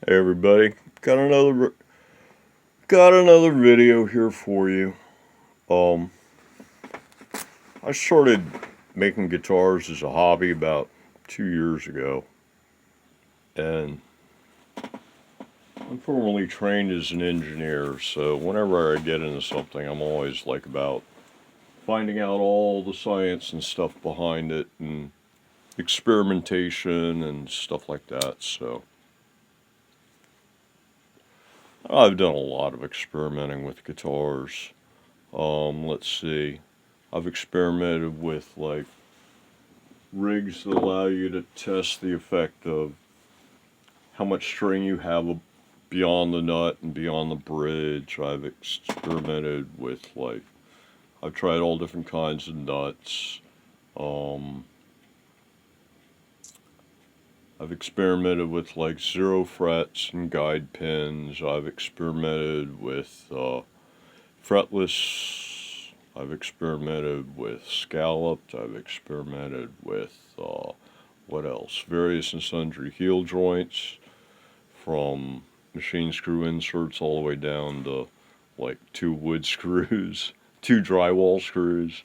Hey everybody, got another video here for you. Um, I started making guitars as a hobby about 2 years ago, and I'm formerly trained as an engineer. So whenever I get into something, I'm always like about finding out all the science and stuff behind it, and experimentation and stuff like that. So I've done a lot of experimenting with guitars. Let's see. I've experimented with like rigs that allow you to test the effect of how much string you have beyond the nut and beyond the bridge. I've experimented with I've tried all different kinds of nuts. Um, I've experimented with like zero frets and guide pins. I've experimented with fretless. I've experimented with scalloped. I've experimented with what else? Various and sundry heel joints, from machine screw inserts all the way down to like two wood screws, two drywall screws.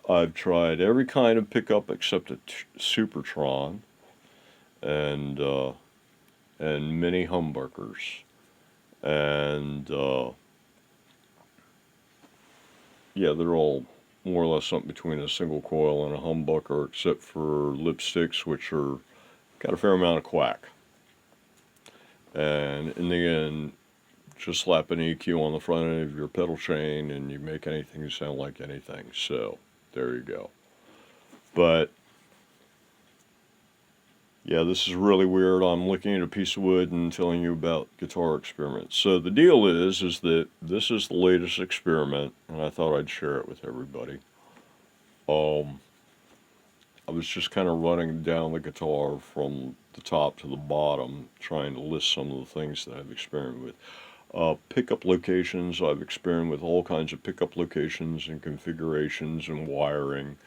I've tried every kind of pickup except a Supertron and mini humbuckers. And yeah, they're all more or less something between a single coil and a humbucker, except for lipsticks, which are got a fair amount of quack. And in the end, just slap an EQ on the front end of your pedal chain and you make anything sound like anything. So there you go. But yeah, this is really weird. I'm looking at a piece of wood and telling you about guitar experiments. So the deal is that this is the latest experiment, and I thought I'd share it with everybody. I was just kind of running down the guitar from the top to the bottom, trying to list some of the things that I've experimented with. Pickup locations, I've experimented with all kinds of pickup locations and configurations and wiring.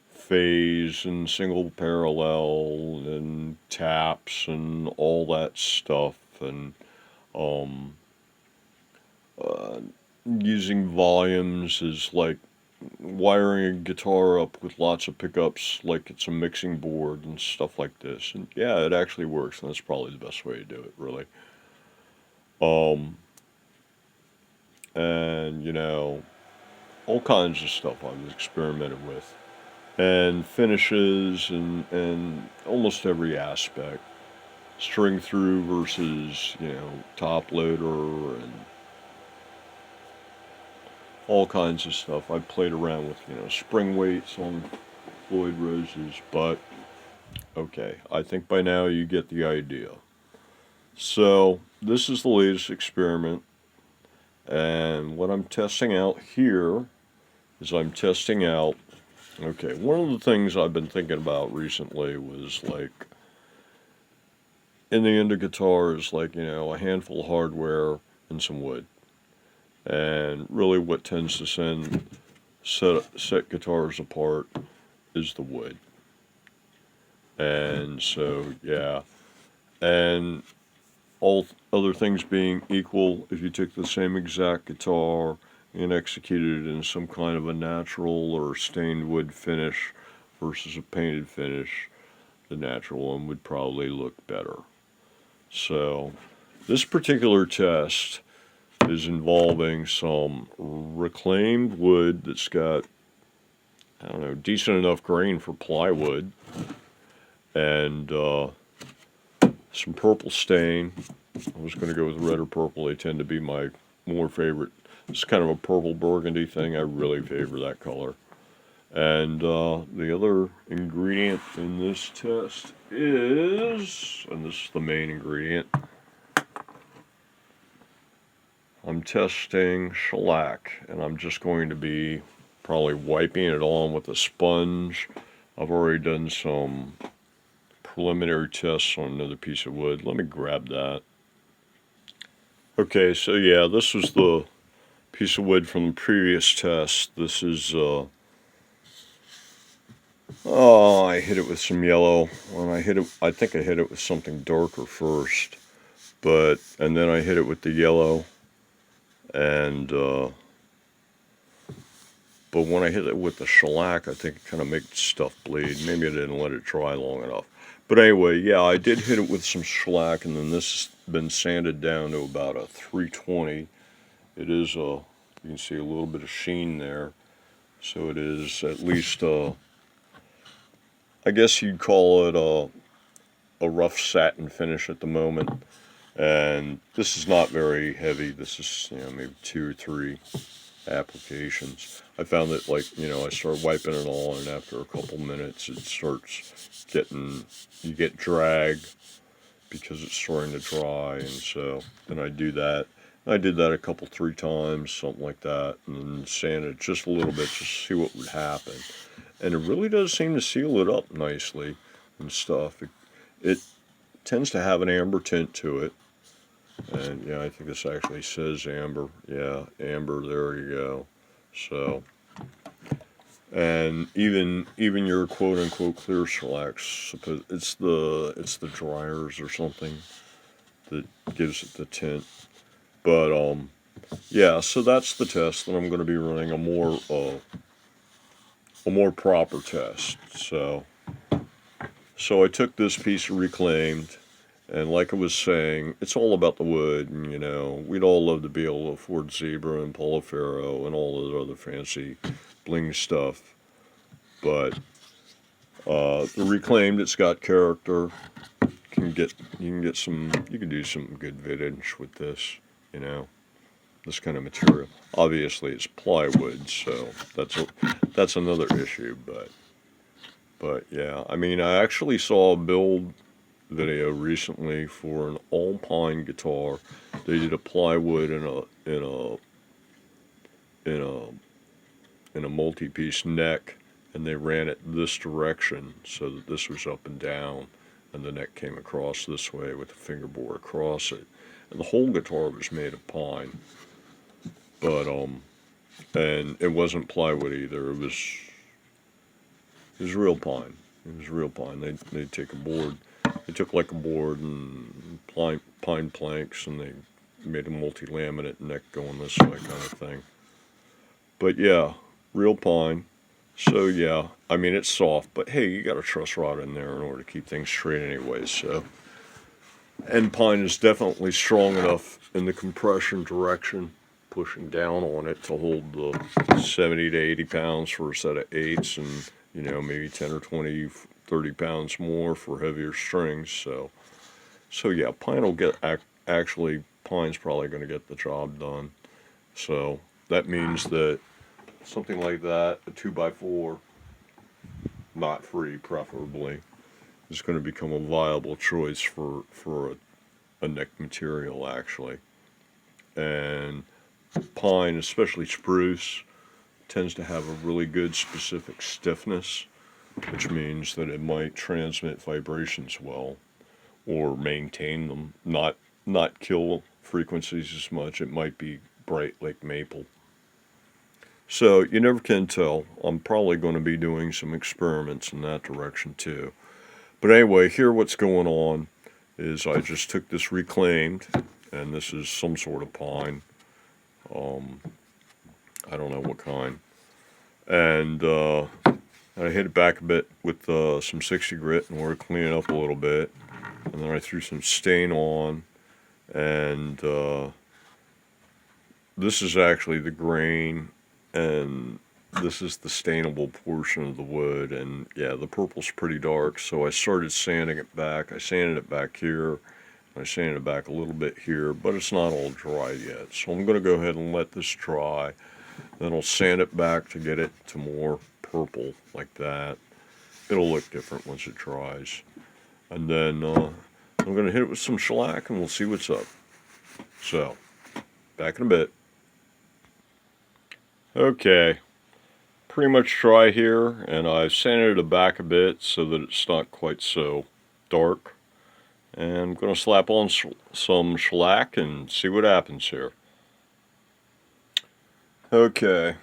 Phase and single parallel and taps and all that stuff, and uh, using volumes as like wiring a guitar up with lots of pickups like it's a mixing board and stuff like this. And yeah, it actually works, and that's probably the best way to do it, really. Um, and all kinds of stuff I've experimented with, and finishes, and almost every aspect. String through versus, top loader, and all kinds of stuff. I played around with, spring weights on Floyd Roses, but okay, I think by now you get the idea. So, this is the latest experiment, and what I'm testing out here is okay, one of the things I've been thinking about recently was like, in the end of guitars, like, a handful of hardware and some wood. And really what tends to set guitars apart is the wood. And so, yeah. And all other things being equal, if you took the same exact guitar and executed it in some kind of a natural or stained wood finish versus a painted finish, the natural one would probably look better. So, this particular test is involving some reclaimed wood that's got, I don't know, decent enough grain for plywood, and some purple stain. I was going to go with red or purple. They tend to be my more favorite. It's kind of a purple burgundy thing. I really favor that color. And the other ingredient in this test is, and this is the main ingredient, I'm testing shellac, and I'm just going to be probably wiping it on with a sponge. I've already done some preliminary tests on another piece of wood. Let me grab that. Okay, so yeah, this was the piece of wood from the previous test. This is Oh, I hit it with some yellow. When I hit it, I think I hit it with something darker first, and then I hit it with the yellow, and but when I hit it with the shellac, I think it kind of made stuff bleed. Maybe I didn't let it dry long enough. But anyway, yeah, I did hit it with some shellac, and then this has been sanded down to about a 320. It is you can see a little bit of sheen there, so it is at least I guess you'd call it a rough satin finish at the moment. And this is not very heavy. This is, maybe 2 or 3 applications. I found that, I start wiping it on, and after a couple minutes, it starts you get drag because it's starting to dry, and so then I do that. I did that a couple, 3 times, something like that, and then sanded it just a little bit just to see what would happen. And it really does seem to seal it up nicely and stuff. It tends to have an amber tint to it. And yeah, I think this actually says amber. Yeah, amber, there you go. So, and even your quote unquote clear shellacs, suppose it's the dryers or something that gives it the tint. But yeah, so that's the test, and I'm going to be running a more proper test. So I took this piece of reclaimed, and like I was saying, it's all about the wood, and we'd all love to be able to afford zebra and polifero and all those other fancy bling stuff. But the reclaimed, it's got character. You can do some good vintage with this, this kind of material. Obviously, it's plywood, so that's another issue. But yeah, I mean, I actually saw a build video recently for an all pine guitar. They did a plywood in a multi-piece neck, and they ran it this direction so that this was up and down, and the neck came across this way with the fingerboard across it, and the whole guitar was made of pine. But and it wasn't plywood either. It was real pine. It was real pine. They'd take a board. They took like a board and pine planks, and they made a multi-laminate neck going this way kind of thing. But yeah, real pine. So yeah, I mean, it's soft, but hey, you got a truss rod in there in order to keep things straight anyway. So, and pine is definitely strong enough in the compression direction, pushing down on it to hold the 70 to 80 pounds for a set of 8s, and maybe 10 or 20, 30 pounds more for heavier strings. So yeah, pine will pine's probably going to get the job done. So that means that something like that, a 2x4, not free preferably, is going to become a viable choice for a neck material actually. And pine, especially spruce, tends to have a really good specific stiffness, which means that it might transmit vibrations well or maintain them, not kill frequencies as much. It might be bright like maple. So you never can tell. I'm probably going to be doing some experiments in that direction too. But anyway, here what's going on is I just took this reclaimed, and this is some sort of pine. I don't know what kind. And I hit it back a bit with some 60 grit in order to clean it up a little bit. And then I threw some stain on, and this is actually the grain, and this is the stainable portion of the wood. And yeah, the purple's pretty dark, so I started sanding it back. I sanded it back here, I sanded it back a little bit here, but it's not all dry yet. So I'm going to go ahead and let this dry. Then I'll sand it back to get it to more purple like that. It'll look different once it dries. And then I'm going to hit it with some shellac, and we'll see what's up. So, back in a bit. Okay, pretty much dry here, and I've sanded it back a bit so that it's not quite so dark. And I'm going to slap on some shellac and see what happens here. Okay,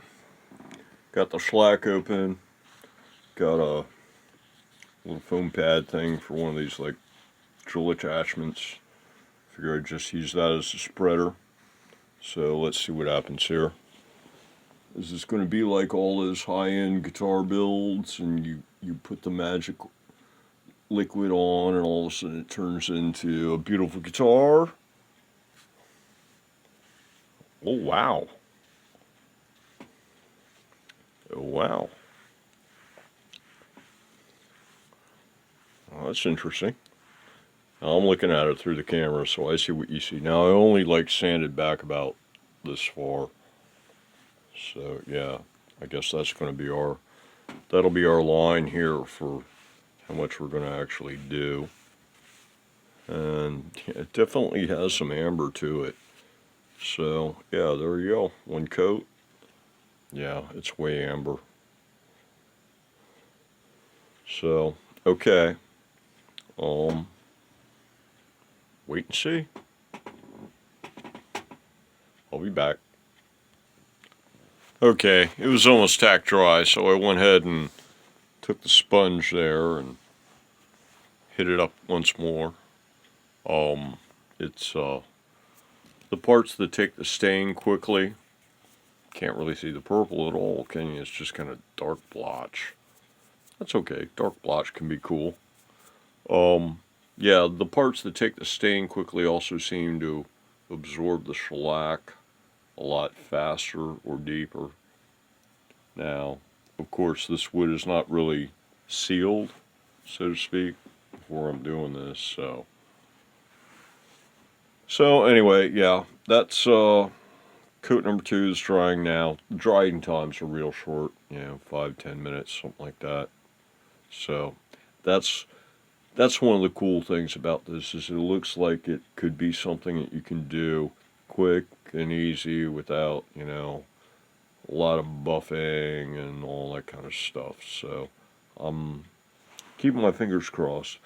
got the shellac open, got a little foam pad thing for one of these like drill attachments. Figure I'd just use that as a spreader. So let's see what happens here. Is this going to be like all those high-end guitar builds and you put the magic liquid on and all of a sudden it turns into a beautiful guitar? Oh wow. Oh wow. Well, that's interesting. Now I'm looking at it through the camera, so I see what you see. Now I only like sanded back about this far. So yeah, I guess that's going to be that'll be our line here for how much we're going to actually do. And it definitely has some amber to it. So yeah, there you go. One coat. Yeah, it's way amber. So, okay. Wait and see. I'll be back. Okay, it was almost tack dry, so I went ahead and took the sponge there and hit it up once more. It's the parts that take the stain quickly. Can't really see the purple at all, can you? It's just kind of dark blotch. That's okay. Dark blotch can be cool. Yeah, the parts that take the stain quickly also seem to absorb the shellac a lot faster or deeper. Now, of course, this wood is not really sealed, so to speak, before I'm doing this, so. So anyway, yeah, that's coat number 2 is drying now. Drying times are real short, 5-10 minutes, something like that. So that's one of the cool things about this is it looks like it could be something that you can do quick and easy without, a lot of buffing and all that kind of stuff. So I'm keeping my fingers crossed.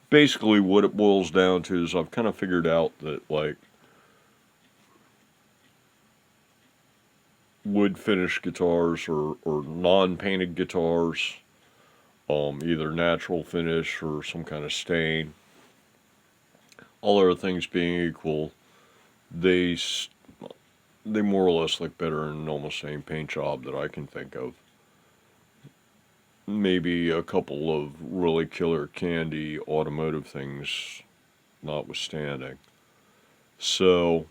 Basically what it boils down to is I've kind of figured out that like wood finish guitars or non-painted guitars, either natural finish or some kind of stain, all other things being equal, they more or less look better in almost any paint job that I can think of. Maybe a couple of really killer candy automotive things notwithstanding. So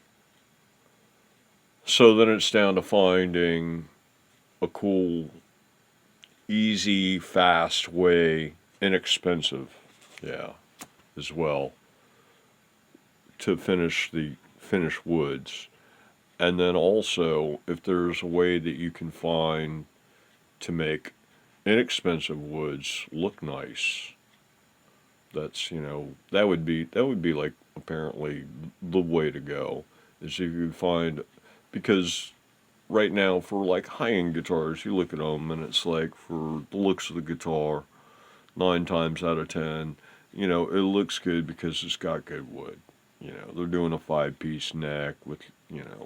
then it's down to finding a cool, easy, fast way, inexpensive, yeah, as well, to finish the finished woods. And then also, if there's a way that you can find to make inexpensive woods look nice, that's, that would be like apparently the way to go, is if you find, because right now for like high-end guitars, you look at them and it's like for the looks of the guitar, 9 times out of 10, it looks good because it's got good wood. They're doing a 5-piece neck with,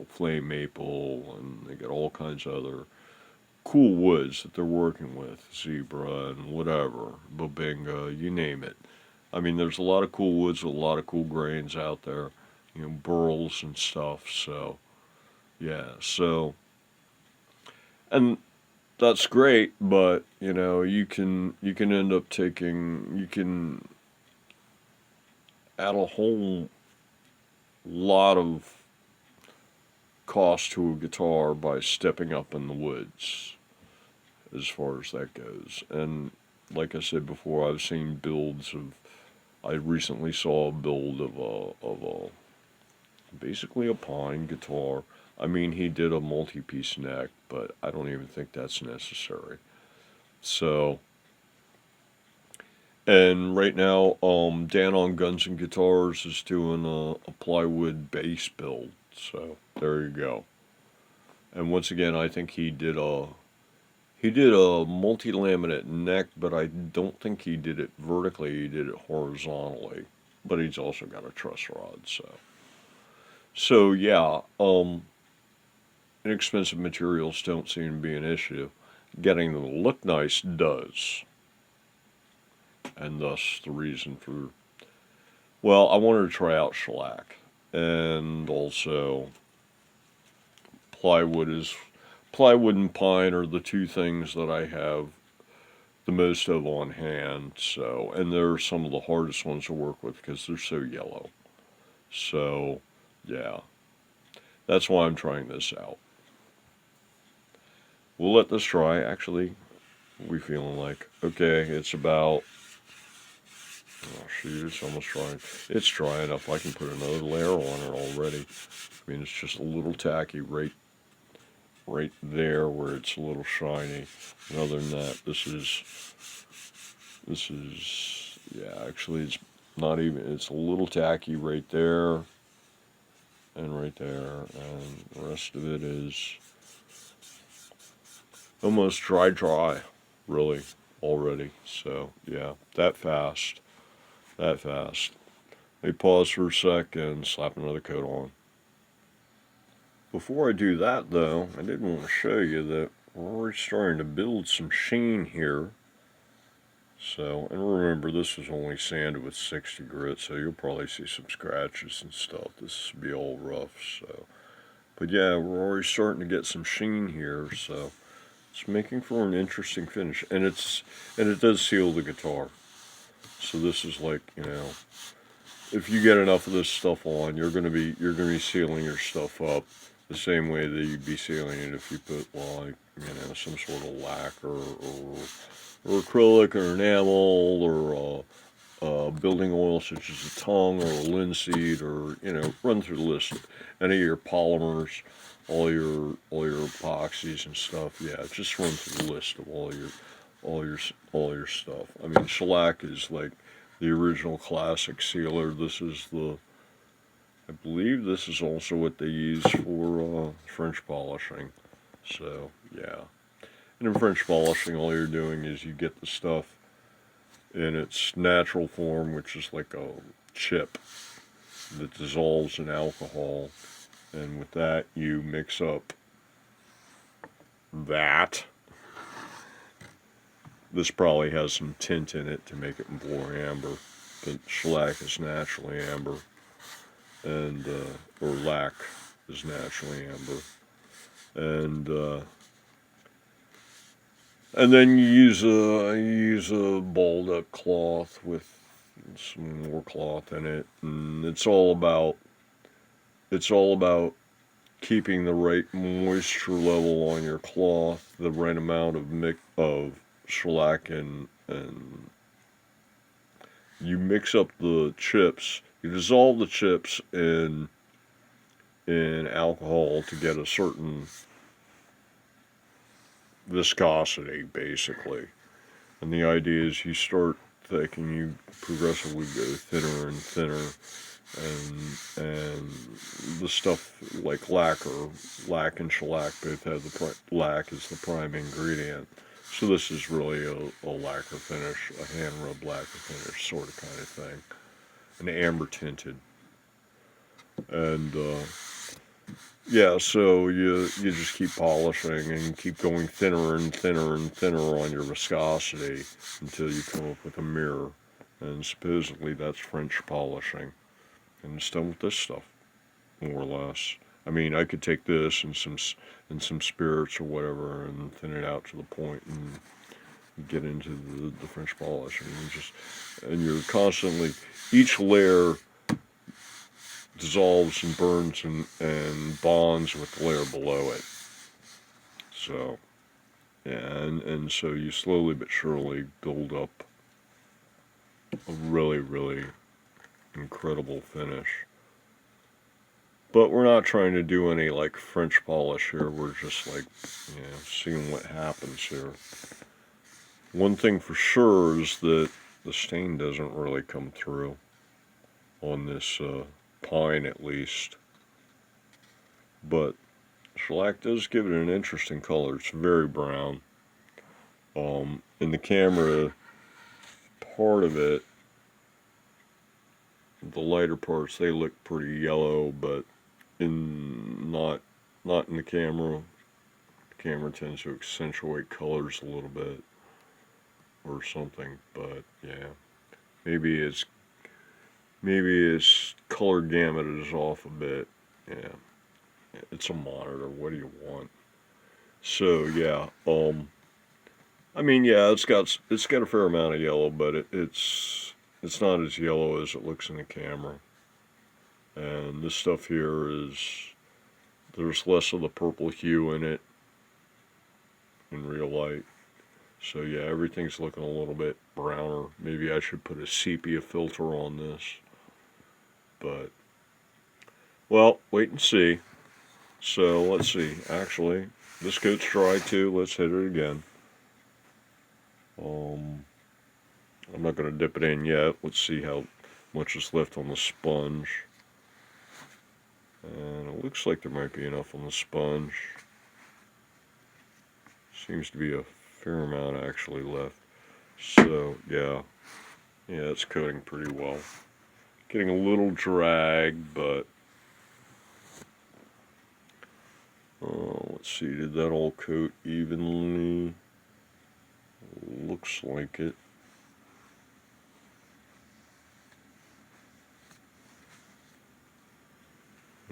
flame maple, and they got all kinds of other cool woods that they're working with, zebra and whatever, bobinga, you name it. I mean, there's a lot of cool woods with a lot of cool grains out there, burls and stuff, so, yeah, so, and that's great, but, you can end up you can add a whole lot of cost to a guitar by stepping up in the woods as far as that goes. And like I said before, I've seen builds of, I recently saw a build of basically a pine guitar. I mean, he did a multi-piece neck, but I don't even think that's necessary. So, and right now, Dan on Guns and Guitars is doing a plywood bass build. So there you go. And once again, I think he did a multi-laminate neck, but I don't think he did it vertically. He did it horizontally. But he's also got a truss rod. So yeah, inexpensive materials don't seem to be an issue. Getting them to look nice does. and thus the reason for, well, I wanted to try out shellac, and also plywood is, plywood and pine are the two things that I have the most of on hand, so, and they're some of the hardest ones to work with because they're so yellow. So, yeah, that's why I'm trying this out. We'll let this dry. Actually, we feeling like, okay, it's about, oh shoot, it's almost dry. It's dry enough. I can put another layer on it already. I mean, it's just a little tacky right there where it's a little shiny. And other than that, this is, yeah, actually it's not even, it's a little tacky right there and right there, and the rest of it is almost dry, really, already. So, yeah, that fast. Let me pause for a sec and slap another coat on. Before I do that, though, I did want to show you that we're already starting to build some sheen here. So, and remember, this was only sanded with 60 grit, so you'll probably see some scratches and stuff. This will be all rough, so. But yeah, we're already starting to get some sheen here, so it's making for an interesting finish. And it does seal the guitar. So this is like, you know, if you get enough of this stuff on, you're gonna be sealing your stuff up the same way that you'd be sealing it if you put, like, you know, some sort of lacquer or acrylic or enamel or building oil such as a tongue or a linseed, or, you know, run through the list. Any of your polymers, all your epoxies and stuff. Yeah, just run through the list of all your stuff. I mean, shellac is like the original classic sealer. This is the, I believe this is also what they use for French polishing. So yeah, and in French polishing, all you're doing is you get the stuff in its natural form, which is like a chip that dissolves in alcohol, and with that you mix up that. This probably has some tint in it to make it more amber, but shellac is naturally amber, and or lac is naturally amber, and then you use a balled up cloth with some more cloth in it, and it's all about keeping the right moisture level on your cloth, the right amount of shellac, and you mix up the chips. You dissolve the chips in alcohol to get a certain viscosity, basically. And the idea is you start thick and you progressively go thinner and thinner, and the stuff like lac and shellac both have lac is the prime ingredient. So this is really a lacquer finish, a hand rub lacquer finish sort of kind of thing, an amber tinted, and yeah, so you just keep polishing and keep going thinner and thinner and thinner on your viscosity until you come up with a mirror. And supposedly that's French polishing. And it's done with this stuff, more or less. I mean, I could take this and some spirits or whatever and thin it out to the point and get into the French polishing. And you're constantly, each layer dissolves and burns and bonds with the layer below it. So, yeah, and so you slowly but surely build up a really, really incredible finish. But we're not trying to do any like French polish here. We're just like, you know, seeing what happens here. One thing for sure is that the stain doesn't really come through on this pine, at least. But shellac does give it an interesting color. It's very brown. In the camera, part of it, the lighter parts, they look pretty yellow, but not in the camera. The camera tends to accentuate colors a little bit. or something, but yeah, maybe its color gamut is off a bit. Yeah, it's a monitor. What do you want? So yeah, I mean, yeah, it's got a fair amount of yellow, but it's not as yellow as it looks in the camera. And this stuff here there's less of the purple hue in it in real light. So yeah, everything's looking a little bit browner. Maybe I should put a sepia filter on this. But, well, wait and see. So let's see. Actually, this coat's dry too. Let's hit it again. I'm not going to dip it in yet. Let's see how much is left on the sponge. And it looks like there might be enough on the sponge. Seems to be a fair amount actually left. So, yeah, it's coating pretty well. Getting a little drag, but let's see, did that all coat evenly? Looks like it.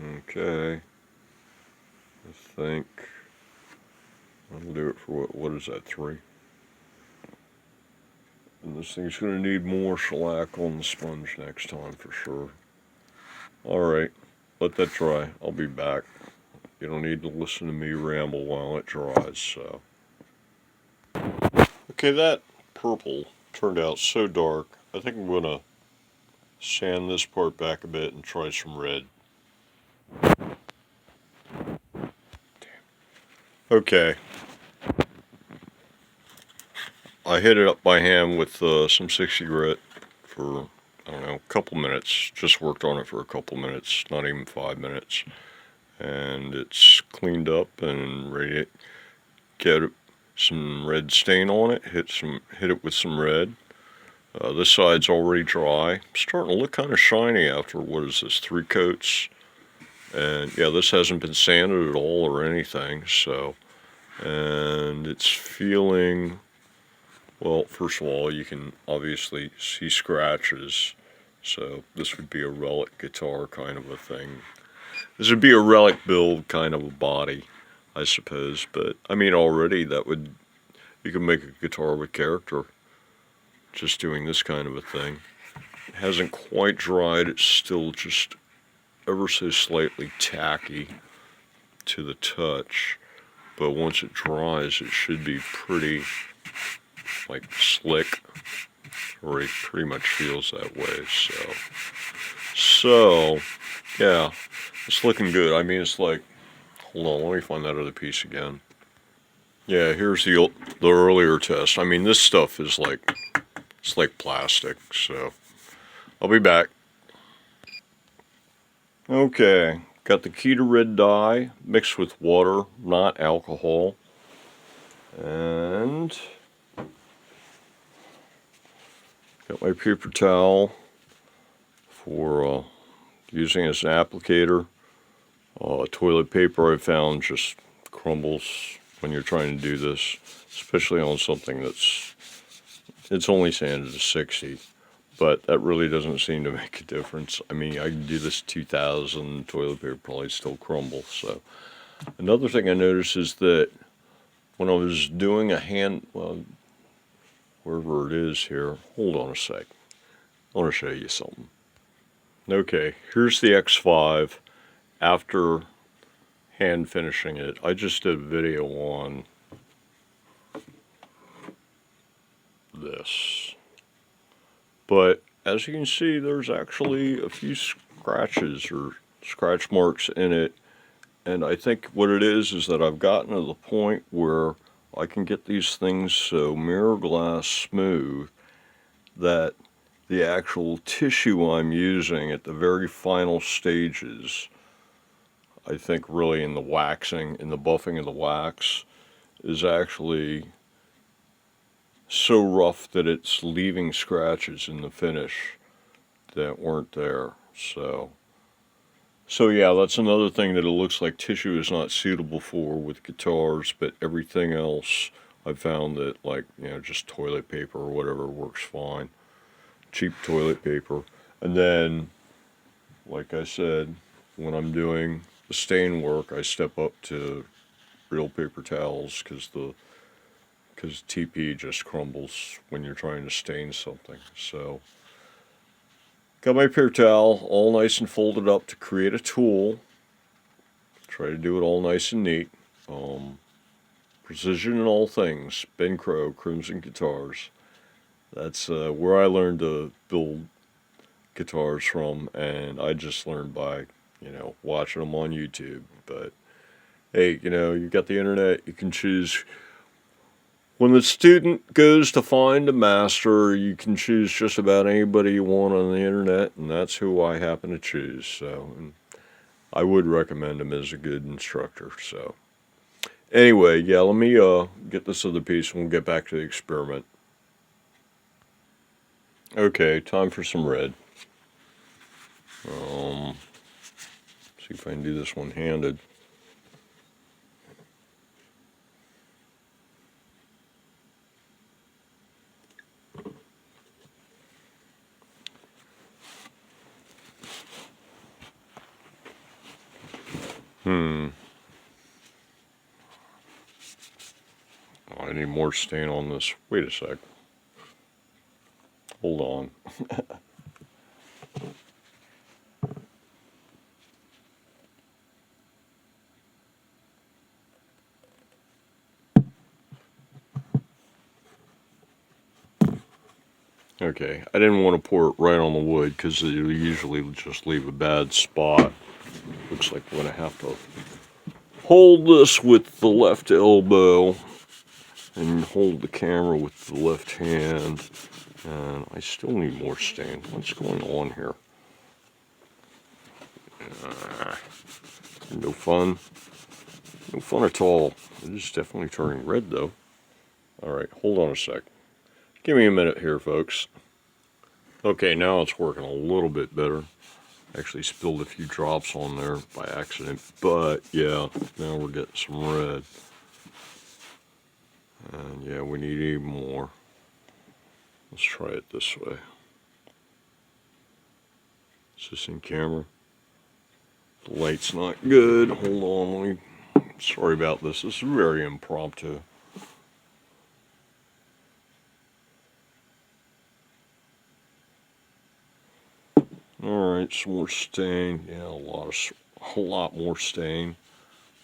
Okay, I think I'll do it for what is that, 3? And this thing's going to need more shellac on the sponge next time for sure. Alright, let that dry. I'll be back. You don't need to listen to me ramble while it dries, so. Okay, that purple turned out so dark. I think I'm going to sand this part back a bit and try some red. Okay. I hit it up by hand with some 60 grit for, I don't know, a couple minutes. Just worked on it for a couple minutes, not even 5 minutes. And it's cleaned up and ready to get some red stain on it. Hit it with some red. This side's already dry. Starting to look kind of shiny after, what is this, 3 coats? And yeah, this hasn't been sanded at all or anything, so. And it's feeling, well, first of all, you can obviously see scratches. So this would be a relic guitar kind of a thing. This would be a relic build kind of a body, I suppose. But, I mean, already you can make a guitar with character just doing this kind of a thing. It hasn't quite dried. It's still just ever so slightly tacky to the touch. But once it dries, it should be pretty, like, slick. Or it pretty much feels that way, So, yeah, it's looking good. I mean, it's like, hold on, let me find that other piece again. Yeah, here's the earlier test. I mean, this stuff is like, it's like plastic, so I'll be back. Okay, got the Keda red dye mixed with water, not alcohol. And got my paper towel for using as an applicator. Toilet paper I found just crumbles when you're trying to do this, especially on something it's only sanded to 60, but that really doesn't seem to make a difference. I mean, I can do this 2000, toilet paper probably still crumbles. So another thing I noticed is that when I was doing wherever it is here, hold on a sec. I want to show you something. Okay, here's the X5 after hand finishing it. I just did a video on this. But as you can see, there's actually a few scratches or scratch marks in it. And I think what it is that I've gotten to the point where I can get these things so mirror glass smooth that the actual tissue I'm using at the very final stages, I think really in the waxing, in the buffing of the wax, is actually so rough that it's leaving scratches in the finish that weren't there. So yeah, that's another thing that it looks like tissue is not suitable for with guitars, but everything else I found that, like, just toilet paper or whatever works fine. Cheap toilet paper. And then, like I said, when I'm doing the stain work, I step up to real paper towels because TP just crumbles when you're trying to stain something. So, got my paper towel all nice and folded up to create a tool. Try to do it all nice and neat. Precision in all things. Ben Crow, Crimson Guitars. That's where I learned to build guitars from, and I just learned by, watching them on YouTube. But hey, you got the internet, you can choose. When the student goes to find a master, you can choose just about anybody you want on the internet, and that's who I happen to choose. So, and I would recommend him as a good instructor. So, anyway, yeah, let me get this other piece and we'll get back to the experiment. Okay, time for some red. See if I can do this one-handed. Oh, I need more stain on this. Wait a sec. Hold on. Okay, I didn't want to pour it right on the wood because it'll usually just leave a bad spot. Looks like I'm going to have to hold this with the left elbow and hold the camera with the left hand. And I still need more stain. What's going on here? No fun. No fun at all. It is definitely turning red though. Alright, hold on a sec. Give me a minute here, folks. Okay, now it's working a little bit better. Actually spilled a few drops on there by accident, but yeah, now we're getting some red. And yeah, we need even more. Let's try it this way. Is this in camera? The light's not good. Hold on, sorry about this. This is very impromptu. Alright, some more stain. Yeah, a lot more stain.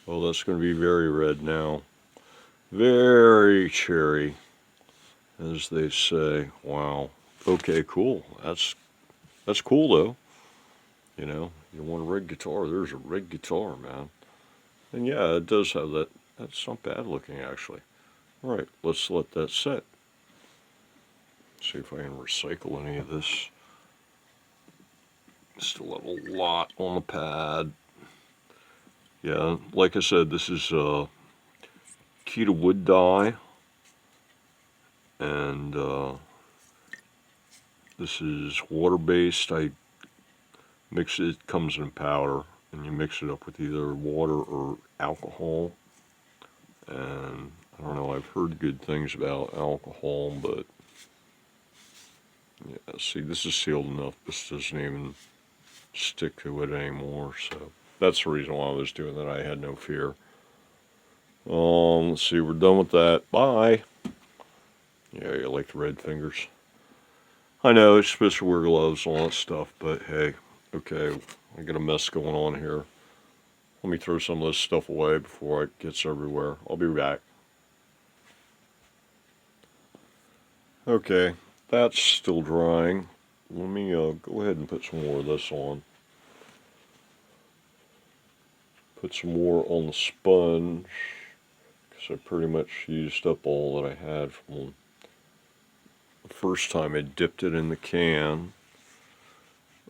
Oh, that's going to be very red now. Very cherry, as they say. Wow. Okay, cool. That's cool though. You want a red guitar, there's a red guitar, man. And yeah, it does have that. That's not bad looking, actually. Alright, let's let that set. See if I can recycle any of this. Still have a lot on the pad. Yeah, like I said, this is Keda wood dye. And this is water-based. I mix it, comes in powder, and you mix it up with either water or alcohol. And I don't know, I've heard good things about alcohol, but yeah, see, this is sealed enough. This doesn't even stick to it anymore, so that's the reason why I was doing that. I had no fear. Let's see, we're done with that. Bye. Yeah, you like the red fingers. I know, you're supposed to wear gloves and all that stuff, but hey, okay, I got a mess going on here. Let me throw some of this stuff away before it gets everywhere. I'll be back. Okay, that's still drying. Let me go ahead and put some more of this on. Put some more on the sponge, because I pretty much used up all that I had from the first time I dipped it in the can.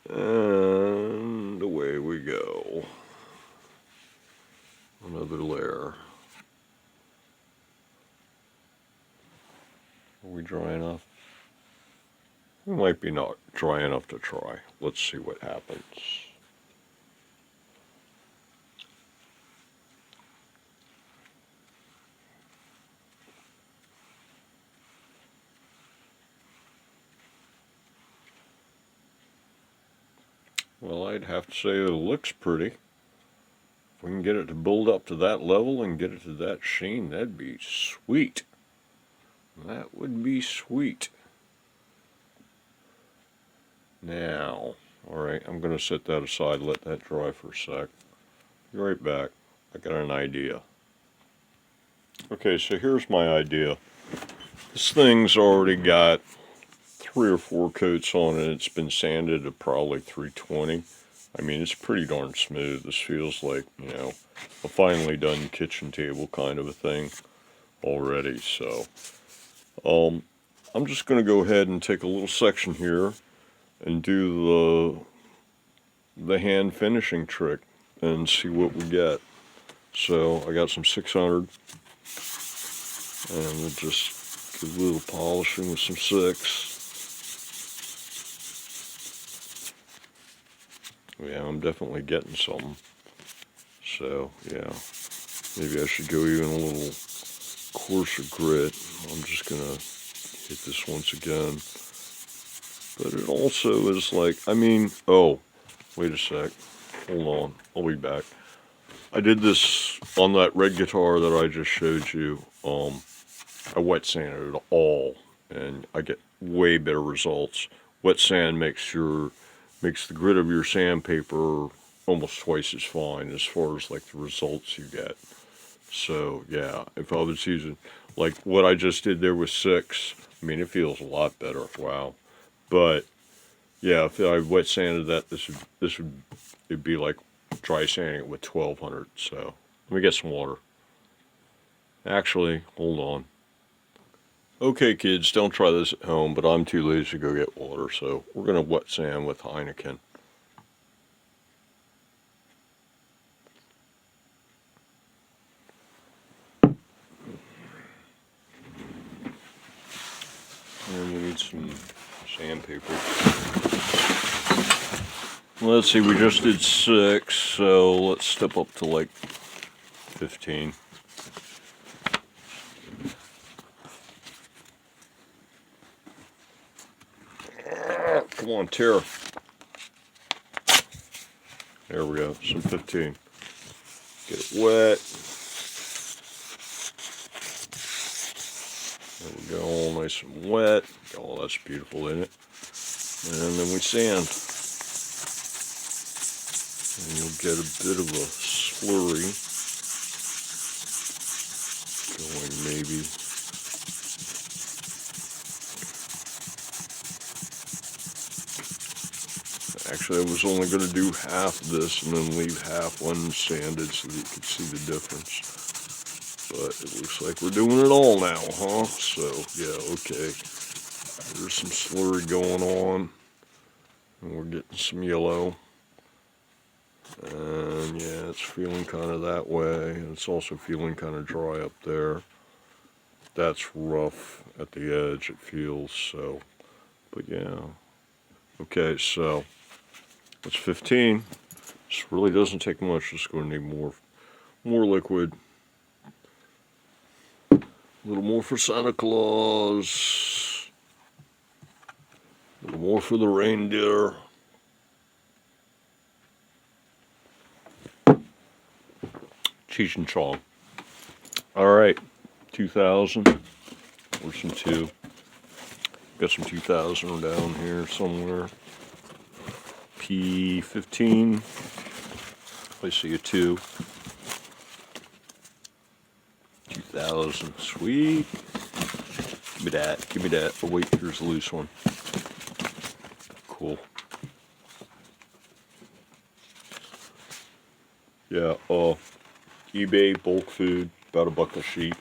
And away we go. Another layer. Are we dry enough? We might be not dry enough to try. Let's see what happens. Well, I'd have to say it looks pretty. If we can get it to build up to that level and get it to that sheen, that'd be sweet. That would be sweet. Now, alright, I'm going to set that aside, let that dry for a sec. Be right back. I got an idea. Okay, so here's my idea. This thing's already got 3 or 4 coats on it. It's been sanded at probably 320. I mean, it's pretty darn smooth. This feels like, you know, a finely done kitchen table kind of a thing already. So, I'm just going to go ahead and take a little section here and do the hand finishing trick and see what we get. So I got some 600, and we'll just give a little polishing with some 6. Yeah, I'm definitely getting something. So yeah, maybe I should go even a little coarser grit. I'm just gonna hit this once again. But it also is like, I mean, oh, wait a sec. Hold on, I'll be back. I did this on that red guitar that I just showed you. I wet sanded it all, and I get way better results. Wet sand makes the grit of your sandpaper almost twice as fine as far as like the results you get. So yeah, if I was using like what I just did there with 6, I mean it feels a lot better. Wow. But yeah, if I wet sanded that, it'd be like dry sanding it with 1200. So let me get some water. Actually, hold on. Okay, kids, don't try this at home, but I'm too lazy to go get water, so we're gonna wet sand with Heineken. And we need some sandpaper. Let's see, we just did 6, so let's step up to like 15. Come on, Tara. There we go, some 15. Get it wet. There we go, all nice and wet. Oh, that's beautiful, isn't it? And then we sand. And you'll get a bit of a slurry going, maybe. Actually, I was only going to do half this and then leave half unsanded so that you could see the difference. But it looks like we're doing it all now, huh? So, yeah, okay. There's some slurry going on. And we're getting some yellow. And yeah, it's feeling kind of that way. And it's also feeling kind of dry up there. That's rough at the edge, it feels, so. But yeah. Okay, so that's 15. This really doesn't take much. Just going to need more liquid. A little more for Santa Claus. A little more for the reindeer. Cheech and Chong. Alright, 2000. Or some 2. Got some 2000 down here somewhere. P15. I see a 2. 2000. Sweet. Give me that. Give me that. Oh, wait, here's a loose one. Cool. Yeah, eBay bulk food, about $1 a sheet.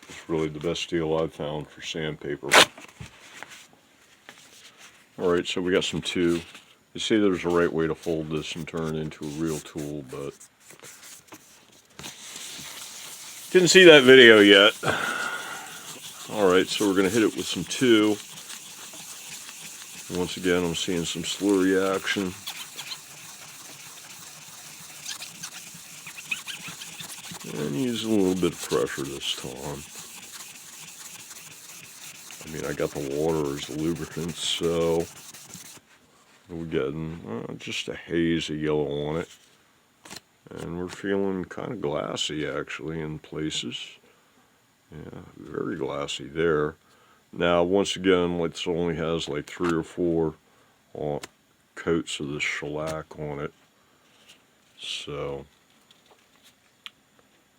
It's really the best deal I've found for sandpaper. Alright, so we got some 2. You see there's a right way to fold this and turn it into a real tool, but didn't see that video yet. Alright, so we're going to hit it with some 2. Once again, I'm seeing some slurry action. And use a little bit of pressure this time. I mean, I got the water as the lubricant, so We're getting just a haze of yellow on it. And we're feeling kind of glassy actually in places. Yeah, very glassy there. Now, once again, this only has like 3 or 4 coats of the shellac on it. So,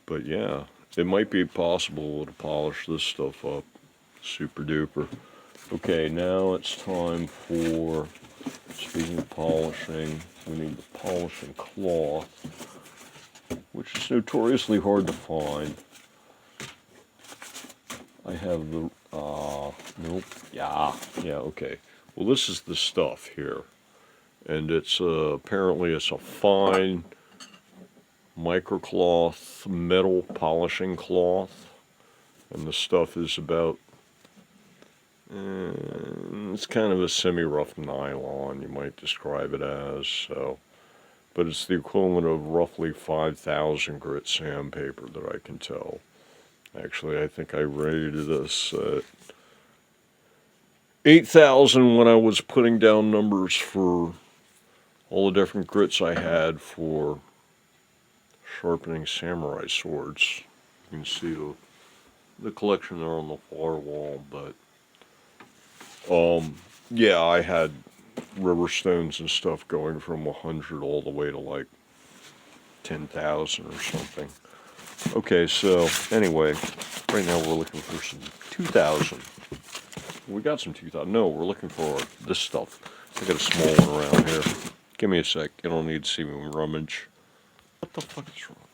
but yeah, it might be possible to polish this stuff up. Super duper. Okay, now it's time for, speaking of polishing, we need the polishing cloth, which is notoriously hard to find. I have the, nope, yeah, okay. Well, this is the stuff here, and it's, apparently it's a fine microcloth metal polishing cloth, and the stuff is about, it's kind of a semi-rough nylon, you might describe it as, so, but it's the equivalent of roughly 5,000 grit sandpaper that I can tell. Actually, I think I rated this at 8,000 when I was putting down numbers for all the different grits I had for sharpening samurai swords. You can see the collection there on the far wall, but yeah, I had river stones and stuff going from 100 all the way to like 10,000 or something. Okay, so anyway, right now we're looking for some 2,000. We got some 2,000. No, we're looking for this stuff. I got a small one around here. Give me a sec. You don't need to see me rummage. What the fuck is wrong?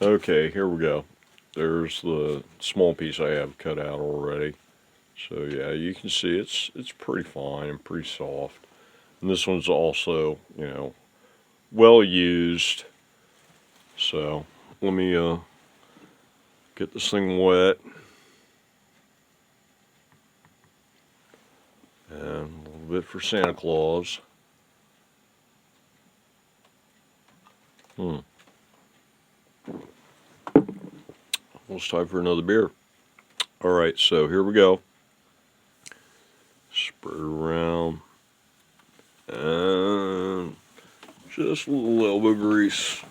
Okay, here we go. There's the small piece I have cut out already. So yeah, you can see it's pretty fine and pretty soft. And this one's also, you know, well used. So let me get this thing wet. And a little bit for Santa Claus. Well, it's time for another beer. Alright, so here we go. Spread it around. And just a little elbow grease.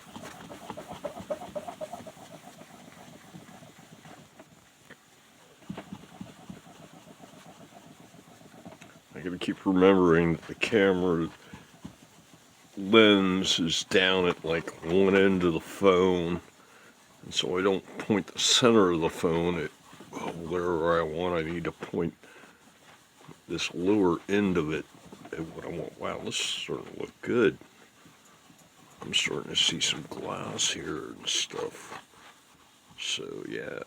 I gotta keep remembering that the camera lens is down at like one end of the phone, and so I don't point the center of the phone at wherever I want. I need to point this lower end of it at what I want. Wow, this is starting to look good. I'm starting to see some glass here and stuff. So yeah,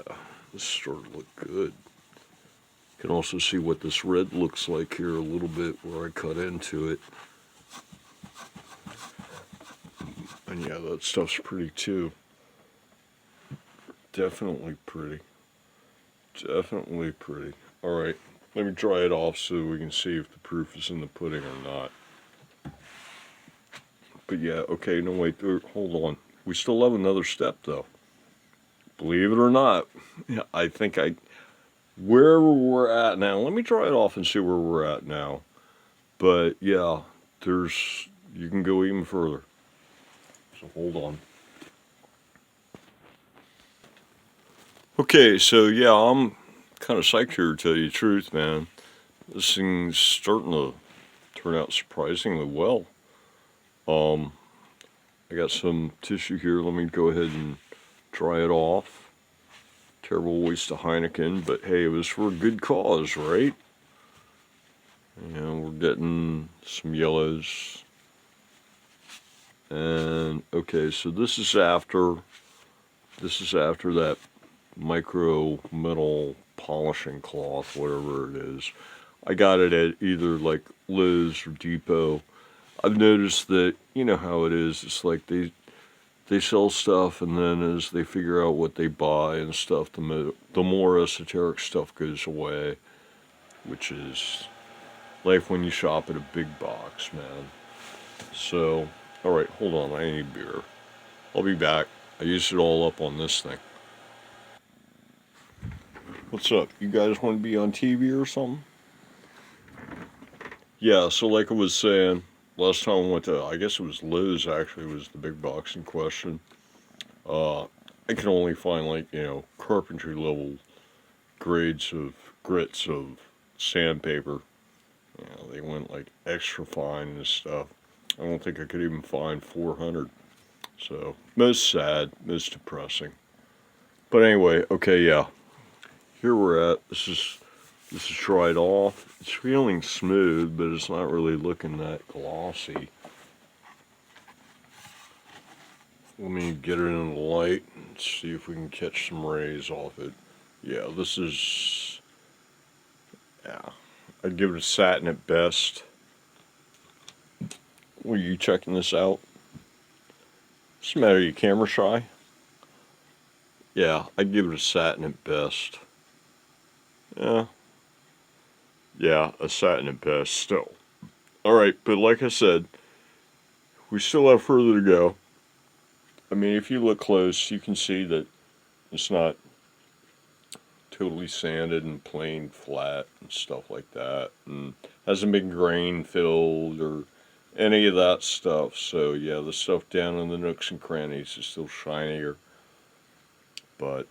this is starting to look good. You can also see what this red looks like here a little bit where I cut into it. And yeah, that stuff's pretty too. Definitely pretty. Definitely pretty. Alright, let me dry it off so we can see if the proof is in the pudding or not. But yeah, okay, no wait, hold on. We still have another step though. Believe it or not, I think wherever we're at now, let me dry it off and see where we're at now. But yeah, you can go even further. So hold on. Okay, so yeah, I'm kind of psyched here to tell you the truth, man. This thing's starting to turn out surprisingly well. I got some tissue here. Let me go ahead and dry it off. Terrible waste of Heineken, but hey, it was for a good cause, right? And we're getting some yellows. And okay, so this is after that micro metal polishing cloth, whatever it is. I got it at either like Lowe's or Depot. I've noticed that, you know how it is, it's like they sell stuff, and then as they figure out what they buy and stuff, the more esoteric stuff goes away, which is life when you shop at a big box, man. So, alright, hold on, I need beer. I'll be back. I used it all up on this thing. What's up? You guys want to be on TV or something? Yeah, so like I was saying, last time I went to, I guess it was Lowe's actually was the big box in question. Uh, I could only find like, carpentry level grades of grits of sandpaper. They went like extra fine and stuff. I don't think I could even find 400. So, most sad, most depressing. But anyway, okay, yeah. Here we're at. This is dried off. It's feeling smooth, but it's not really looking that glossy. Let me get it in the light and see if we can catch some rays off it. Yeah, this is, yeah, I'd give it a satin at best. Were you checking this out? What's the matter, you camera shy? Yeah, I'd give it a satin at best. Yeah, yeah, a satin at best still. Alright, but like I said, we still have further to go. I mean, if you look close, you can see that it's not totally sanded and plain flat and stuff like that, and hasn't been grain filled or any of that stuff. So yeah, the stuff down in the nooks and crannies is still shinier, but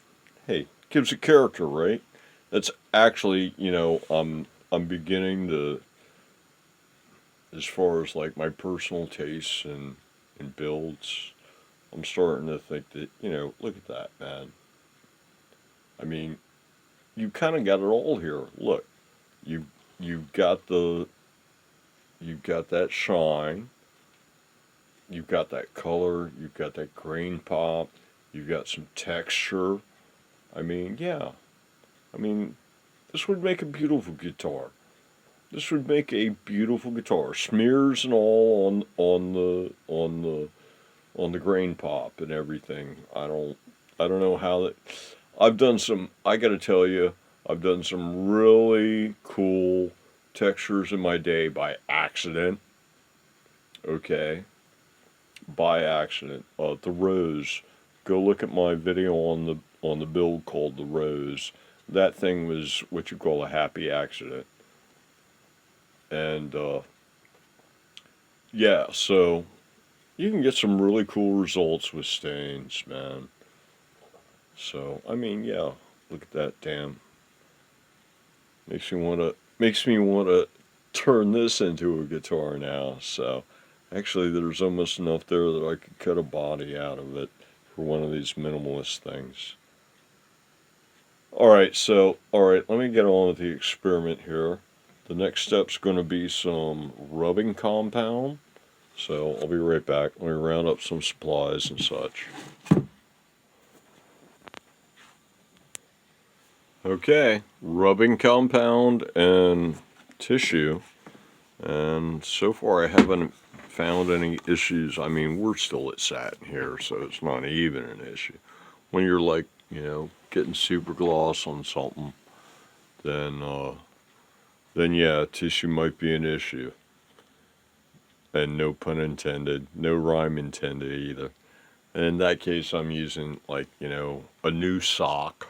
hey, gives it character, right? That's actually, I'm beginning to, as far as like my personal tastes and builds, I'm starting to think that, look at that, man. I mean, you kind of got it all here. Look, you you've got that shine, you've got that color, you've got that grain pop, you've got some texture. I mean, yeah. I mean, this would make a beautiful guitar. This would make a beautiful guitar. Smears and all on the grain pop and everything. I don't know how that. I've done some. I got to tell you, I've done some really cool textures in my day by accident. Okay, by accident. The rose. Go look at my video on the build called the rose. That thing was what you call a happy accident. And yeah, so you can get some really cool results with stains, man. So I mean, yeah, look at that, damn. Makes me wanna turn this into a guitar now. So actually, there's almost enough there that I could cut a body out of it for one of these minimalist things. All right, let me get on with the experiment here. The next step's going to be some rubbing compound. So I'll be right back. Let me round up some supplies and such. Okay, rubbing compound and tissue. And so far I haven't found any issues. I mean, we're still at satin here, so it's not even an issue. When you're like, getting super gloss on something, then yeah, tissue might be an issue. And no pun intended, no rhyme intended either. And in that case, I'm using like, a new sock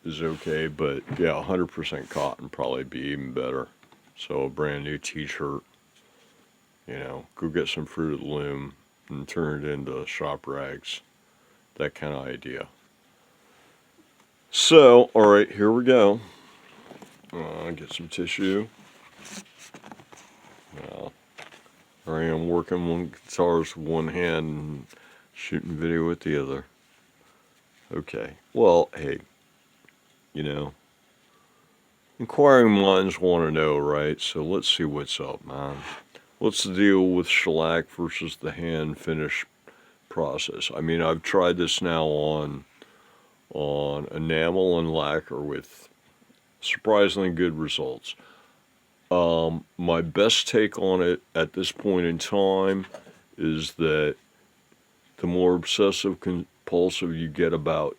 is okay, but yeah, 100% cotton probably be even better. So a brand new t-shirt, go get some Fruit of the Loom and turn it into shop rags. That kind of idea. So, alright, here we go. Get some tissue. Well, I am working on guitars with one hand and shooting video with the other. Okay, well, hey, inquiring minds want to know, right? So let's see what's up, man. What's the deal with shellac versus the hand finish process? I mean, I've tried this now on enamel and lacquer with surprisingly good results. My best take on it at this point in time is that the more obsessive compulsive you get about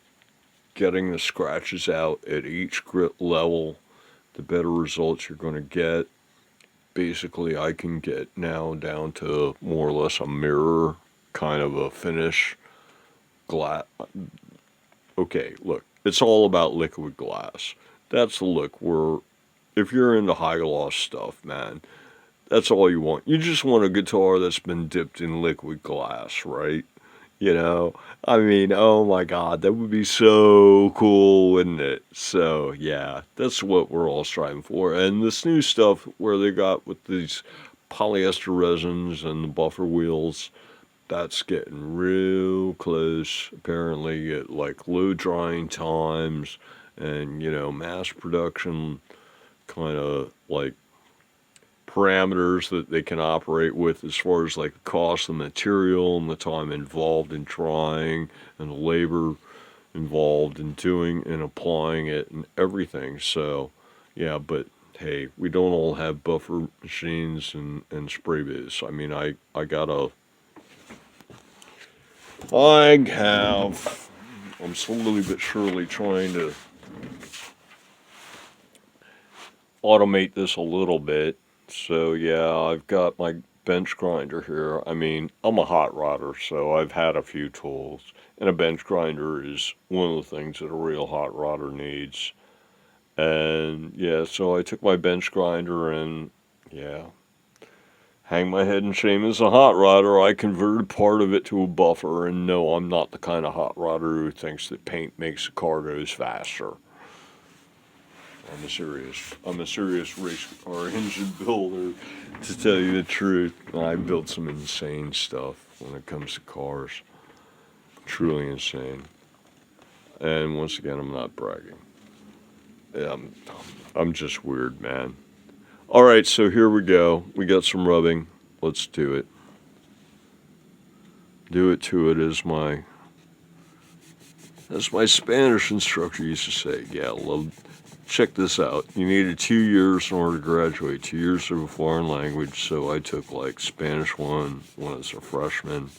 getting the scratches out at each grit level, the better results you're going to get. Basically, I can get now down to more or less a mirror kind of a finish. Glass. Okay, look, it's all about liquid glass. That's the look where, if you're into high gloss stuff, man, That's all you want. You just want a guitar that's been dipped in liquid glass, right? You know, I mean, oh my God, that would be so cool, wouldn't it? So, yeah, that's what we're all striving for. And this new stuff where they got with these polyester resins and the buffer wheels, that's getting real close, apparently, at like low drying times and, mass production kind of like parameters that they can operate with as far as like the cost of the material and the time involved in drying and the labor involved in doing and applying it and everything. So, yeah, but hey, we don't all have buffer machines and spray booths. I mean, I'm slowly but surely trying to automate this a little bit. So yeah, I've got my bench grinder here. I mean, I'm a hot rodder, so I've had a few tools, and a bench grinder is one of the things that a real hot rodder needs. And yeah, so I took my bench grinder and yeah, hang my head in shame as a hot rodder. I converted part of it to a buffer, and no, I'm not the kind of hot rodder who thinks that paint makes the car goes faster. I'm a serious race car engine builder, to tell you the truth. I built some insane stuff when it comes to cars. Truly insane. And once again, I'm not bragging. Yeah, I'm just weird, man. All right, so here we go. We got some rubbing. Let's do it. Do it to it, as my Spanish instructor used to say. Yeah, check this out. You needed 2 years in order to graduate, 2 years of a foreign language. So I took like Spanish 1 when I was a freshman,